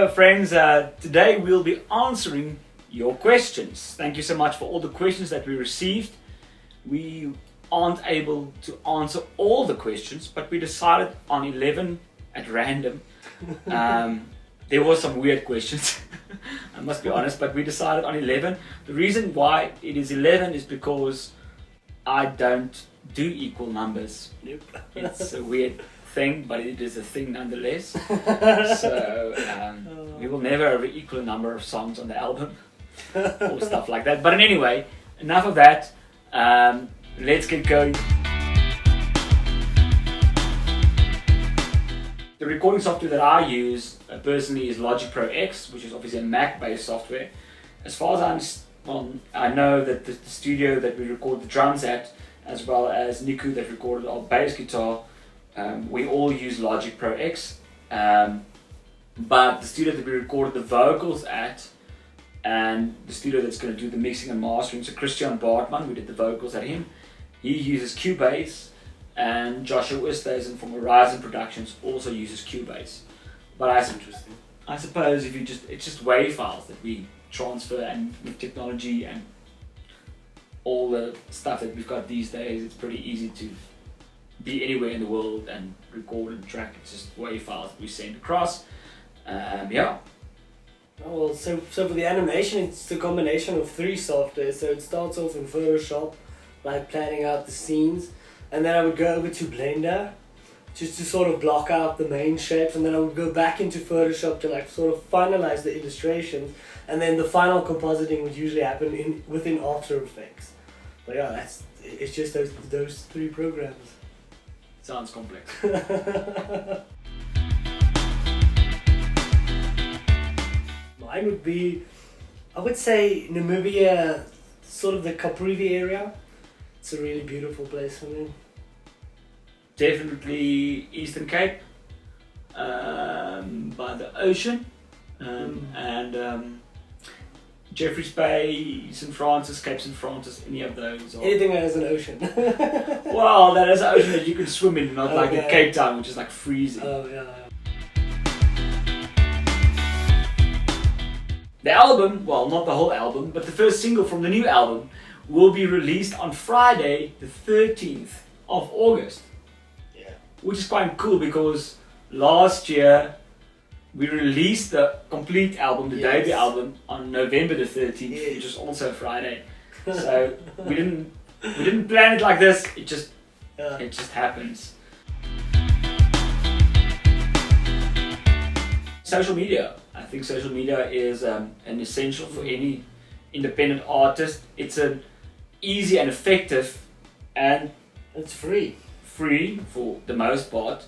Hello friends, today we'll be answering your questions. Thank you so much for all the questions that we received. We aren't able to answer all the questions, but we decided on 11 at random. There were some weird questions, I must be honest, but we decided on 11. The reason why it is 11 is because I don't do equal numbers. Nope. It's a weird thing, but it is a thing nonetheless. So we will never have an equal number of songs on the album or stuff like that. But anyway, enough of that. Let's get going. The recording software that I use personally is Logic Pro X, which is obviously a Mac-based software. As far as I know that the studio that we record the drums at, as well as Niku that recorded our bass guitar, we all use Logic Pro X. But the studio that we recorded the vocals at, and the studio that's going to do the mixing and mastering, so Christian Bartman, we did the vocals at him, he uses Cubase, and Joshua Oosthuizen from Horizon Productions also uses Cubase. But That's interesting. I suppose if it's just WAV files that we transfer, and with technology and all the stuff that we've got these days, it's pretty easy to be anywhere in the world and record and track. It's just WAV files that we send across. Yeah. Oh, well, so for the animation, it's a combination of 3 software. So it starts off in Photoshop, like planning out the scenes, and then I would go over to Blender, just to sort of block out the main shapes, and then I would go back into Photoshop to like sort of finalize the illustrations, and then the final compositing would usually happen within After Effects. But yeah, it's just those 3 programs. Sounds complex. Mine would be, I would say Namibia, sort of the Caprivi area. It's a really beautiful place for me. Definitely Eastern Cape, by the ocean, and Jeffreys Bay, St. Francis, Cape St. Francis, any of those. Anything that has an ocean. Well, that is an ocean that you can swim in, not like in Cape Town, which is like freezing. Oh yeah. The album, well, not the whole album, but the first single from the new album will be released on Friday, the 13th of August. Yeah. Which is quite cool because last year we released the complete album, the debut album, on November the 13th, which is also Friday. So we didn't plan it like this. It just happens. Social media. I think social media is an essential for any independent artist. It's an easy and effective, and it's free for the most part,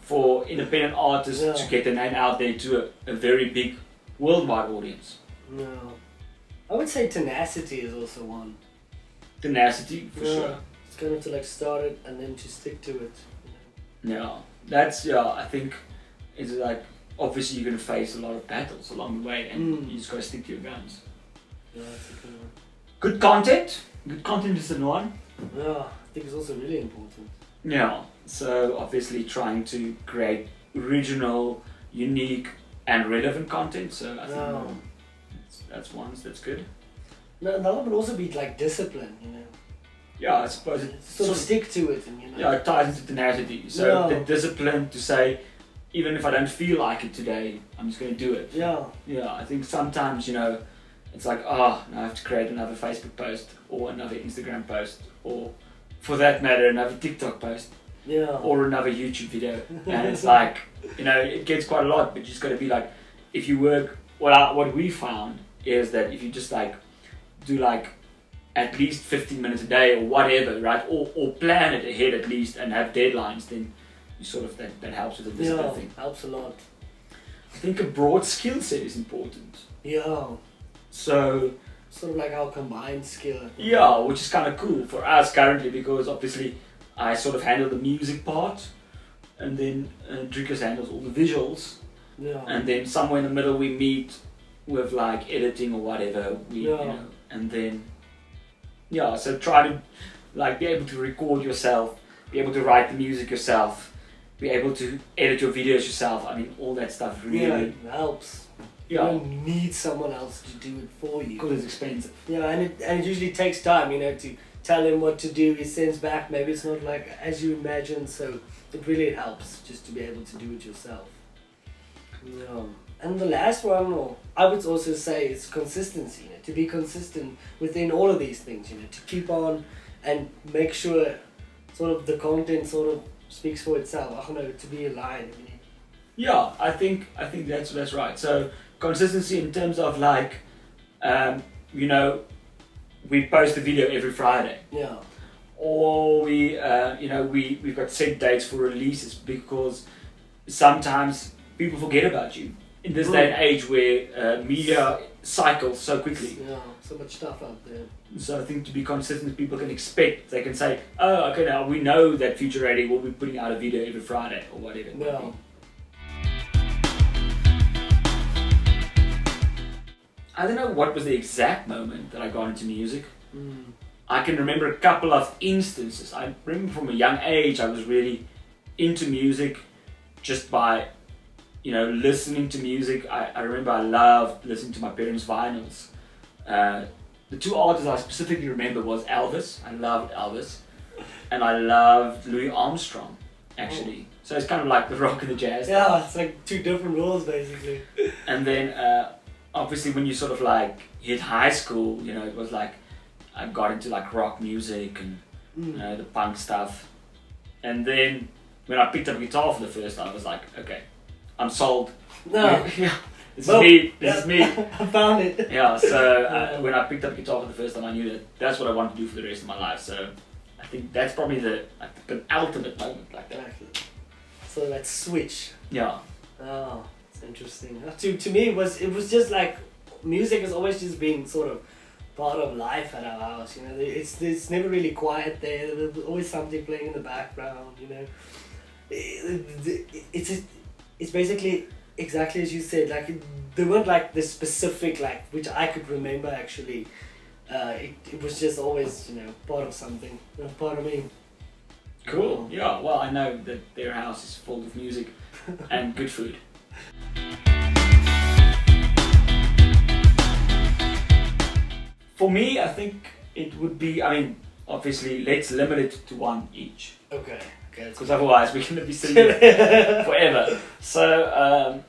for independent artists to get their name out there to a very big worldwide audience. No, I would say tenacity is also one. Tenacity, for sure. It's kind of to like start it and then to stick to it. Yeah, I think it's like, obviously you're going to face a lot of battles along the way, and you just got to stick to your guns. Yeah, that's a good one. Good content. Good content is the one. Yeah, I think it's also really important. Yeah, so obviously trying to create original, unique and relevant content, so I think that's good. No, that would also be like discipline, you know. Yeah, I suppose it sort of stick to it, and you know. Yeah, it ties into tenacity. So the discipline to say, even if I don't feel like it today, I'm just going to do it. Yeah. Yeah, I think sometimes, it's like, now I have to create another Facebook post or another Instagram post, or for that matter, another TikTok post. Yeah. Or another YouTube video. And it's like, it gets quite a lot, but you just got to be like, if you work, what we found is that if you just like, do like at least 15 minutes a day or whatever, right? Or plan it ahead at least and have deadlines, then you sort of, that helps with the discipline thing. Helps a lot. I think a broad skill set is important. Yeah. So sort of like our combined skill. Yeah, which is kind of cool for us currently, because obviously I sort of handle the music part, and then Drikus handles all the visuals. Yeah. And then somewhere in the middle we meet with like editing or whatever. And then so try to like be able to record yourself, be able to write the music yourself, be able to edit your videos yourself. I mean, all that stuff Yeah, really, it helps. You yeah, don't need someone else to do it for you. because it's expensive. Yeah, and it usually takes time, to tell him what to do. He sends back, maybe it's not like as you imagine, so it really helps just to be able to do it yourself. Yeah. And the last one, or I would also say, is consistency. To be consistent within all of these things, to keep on and make sure sort of the content sort of speaks for itself. I don't know, to be aligned. Yeah, I think that's right. So consistency in terms of like, we post a video every Friday, Yeah. or we've got set dates for releases, because sometimes people forget about you in this day and age where media cycles so quickly. Yeah, so much stuff out there. So I think to be consistent, people can expect, they can say, oh, okay, now we know that Future Radio will be putting out a video every Friday or whatever it might Yeah. be. I don't know what was the exact moment that I got into music. I can remember a couple of instances. I remember from a young age I was really into music just by, listening to music. I remember I loved listening to my parents' vinyls. The two artists I specifically remember was Elvis. I loved Elvis. And I loved Louis Armstrong, actually. So it's kind of like the rock and the jazz. Yeah, it's like two different worlds basically. And then obviously when you sort of like hit high school, it was like I got into like rock music and the punk stuff. And then when I picked up a guitar for the first time, I was like, okay, I'm sold. No. Yeah, this is me. This is me. I found it. Yeah, so when I picked up guitar for the first time, I knew that that's what I wanted to do for the rest of my life. So I think that's probably the ultimate moment like that. Exactly. So that switch. Yeah. Oh, it's interesting. To me, it was just like music has always just been sort of part of life at our house. It's never really quiet there. There's always something playing in the background. It's basically exactly as you said. Like there weren't like the specific which I could remember actually. It was just always part of something, part of me. Cool. Yeah. Well, I know that their house is full of music and good food. For me, I think it would be. I mean, obviously, let's limit it to one each. Okay. Because otherwise, we're going to be sitting here forever. So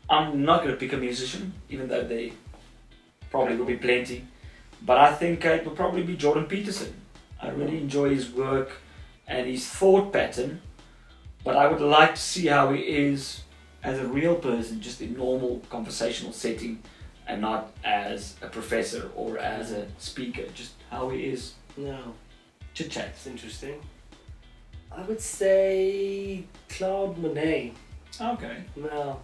I'm not going to pick a musician, even though they probably will be plenty. But I think it will probably be Jordan Peterson. I really enjoy his work and his thought pattern, but I would like to see how he is as a real person, just in normal conversational setting, and not as a professor or as a speaker, just how he is. No. Chit chat. It's interesting. I would say Claude Monet. Okay. No,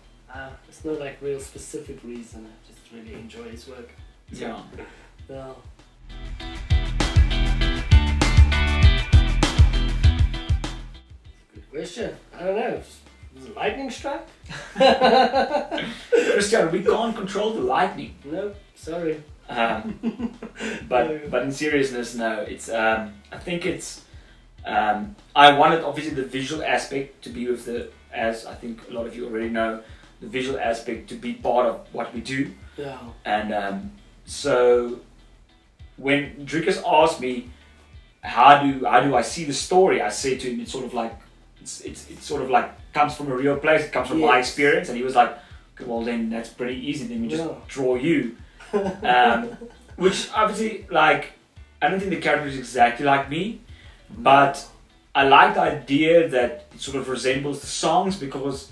it's not like real specific reason. I just really enjoy his work. Yeah. No. Good question. I don't know. Is it lightning strike? Christian, we can't control the lightning. No, sorry. But in seriousness, no. It's I think it's I wanted obviously the visual aspect to be as I think a lot of you already know, the visual aspect to be part of what we do. Yeah. And so when Drikus asked me how do I see the story, I said to him it's sort of like it's sort of like comes from a real place, it comes from my experience, and he was like, okay, well then that's pretty easy, then we just draw you. Which obviously, like, I don't think the character is exactly like me, but I like the idea that it sort of resembles the songs, because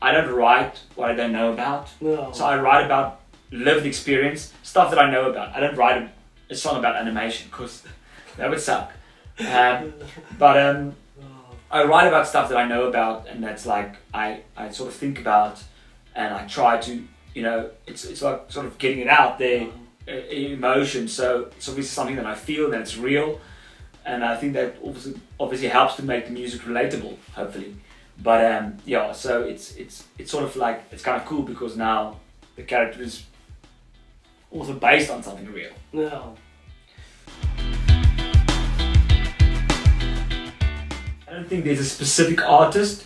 I don't write what I don't know about. No. So I write about lived experience, stuff that I know about. I don't write a song about animation, because that would suck. But I write about stuff that I know about, and that's like I sort of think about, and I try to, it's like sort of getting it out there, emotion. So it's obviously something that I feel, that it's real, and I think that obviously helps to make the music relatable, hopefully. But so it's sort of like, it's kind of cool because now the character is also based on something real. No. I don't think there's a specific artist.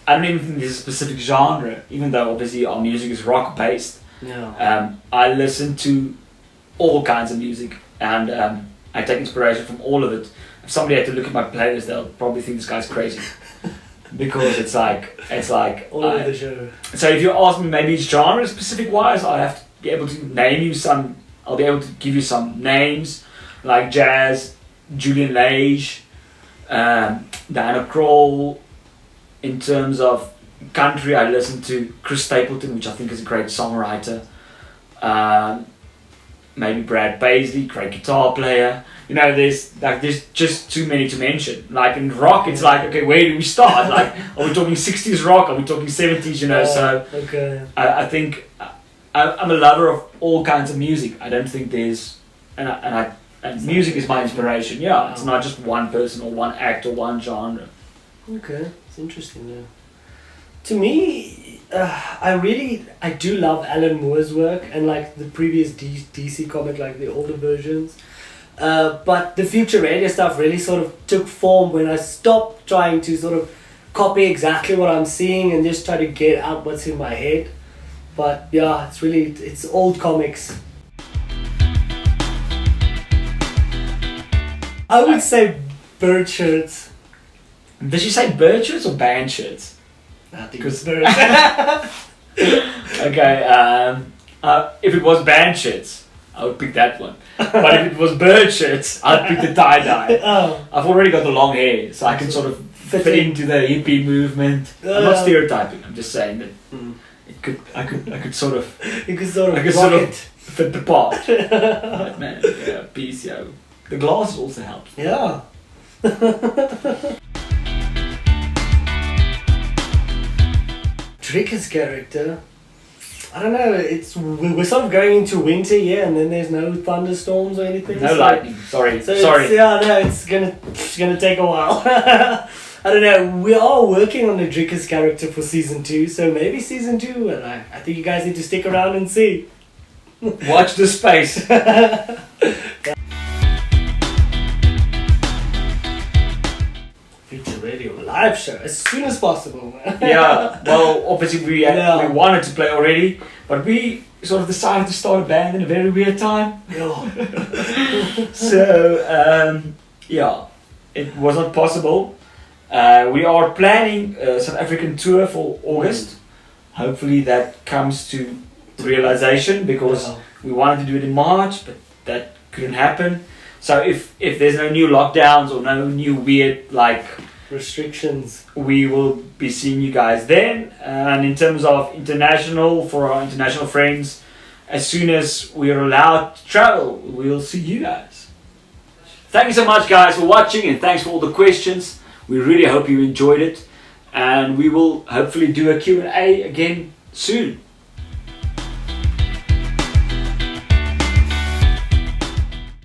I don't even think there's a specific genre, even though obviously our music is rock based. Yeah. I listen to all kinds of music, and I take inspiration from all of it. If somebody had to look at my playlist, they'll probably think this guy's crazy. Because it's like all over the show. So if you ask me maybe genre specific wise, I have to be able to name you some. I'll be able to give you some names like jazz, Julian Lage, Diana Krall. In terms of country, I listen to Chris Stapleton, which I think is a great songwriter. Maybe Brad Paisley, great guitar player. You know, there's just too many to mention. Like in rock, it's like, okay, where do we start? Like, are we talking 60s rock? Are we talking 70s? You know, so okay. I think I'm a lover of all kinds of music. I don't think there's and music is my inspiration. Yeah, it's not just one person or one act or one genre. Okay, it's interesting. Yeah. To me, I do love Alan Moore's work and like the previous DC comic, like the older versions. But the Future Radio stuff really sort of took form when I stopped trying to sort of copy exactly what I'm seeing and just try to get out what's in my head. But yeah, it's old comics. I would say bird shirts. Did she say bird shirts or band shirts? I think it's bird. Okay, if it was band shirts, I would pick that one. But if it was bird shirts, I'd pick the tie-dye. Oh. I've already got the long hair, so I can sort of fit into the hippie movement. I'm not stereotyping, I'm just saying that I could sort of fit the part. But man, yeah, peace, yo. The glasses also helps. Yeah. Drikus character, I don't know, we're sort of going into winter, yeah, and then there's no thunderstorms or anything. No lightning, sorry. It's gonna take a while. I don't know, we are working on the Drikus character for season 2, so maybe season 2, and I think you guys need to stick around and see. Watch the space. Future Radio live show as soon as possible. Yeah, well, obviously we wanted to play already, but we sort of decided to start a band in a very weird time. Yeah. So, yeah, it was not possible. We are planning a South African tour for August. Hopefully that comes to realization, because we wanted to do it in March, but that couldn't happen. So if there's no new lockdowns or no new weird restrictions, we will be seeing you guys then. And in terms of international, for our international friends, as soon as we are allowed to travel, we'll see you guys. Thank you so much, guys, for watching, and thanks for all the questions. We really hope you enjoyed it, and we will hopefully do a Q&A again soon.